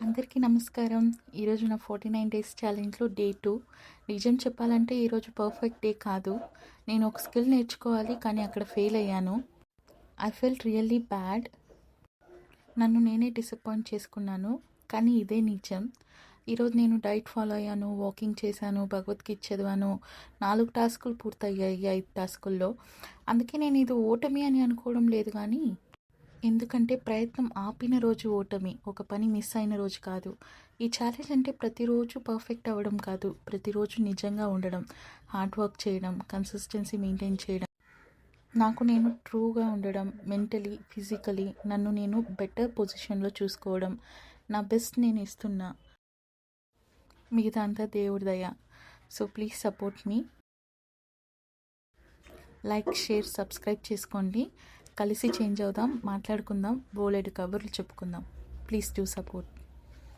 అందరికీ నమస్కారం. ఈరోజు నా 49 డేస్ ఛాలెంజ్‌లో డే 2. నిజం చెప్పాలంటే ఈరోజు పర్ఫెక్ట్ డే కాదు. నేను ఒక స్కిల్ నేర్చుకోవాలి కానీ అక్కడ ఫెయిల్ అయ్యాను. I felt really bad. నన్ను నేనే డిసప్పాయింట్ చేసుకున్నాను. కానీ ఇదే నిజం. ఈరోజు నేను డైట్ ఫాలో అయ్యాను, వాకింగ్ చేశాను, భగవద్గీత చదివాను. 4 టాస్కులు పూర్తయ్యాయి 5 టాస్కుల్లో. అందుకే నేను ఇది ఓటమి అని అనుకోవడం లేదు కానీ ఎందుకంటే ప్రయత్నం ఆపిన రోజు ఓటమి, ఒక పని మిస్ అయిన రోజు కాదు. ఈ ఛాలెంజ్ అంటే ప్రతిరోజు పర్ఫెక్ట్ అవ్వడం కాదు, ప్రతిరోజు నిజంగా ఉండడం, హార్డ్ వర్క్ చేయడం, కన్సిస్టెన్సీ మెయింటైన్ చేయడం, నాకు నేను ట్రూగా ఉండడం, మెంటలీ ఫిజికలీ నన్ను నేను బెటర్ పొజిషన్లో చూసుకోవడం, నా బెస్ట్ నేను ఇస్తున్నా. మిగతా అంతా దేవుడి దయ. So please support me. Like, share, subscribe చేసుకోండి. కలిసి చేంజ్ అవుదాం, మాట్లాడుకుందాం, బోలెడు కబుర్లు చెప్పుకుందాం. Please do support.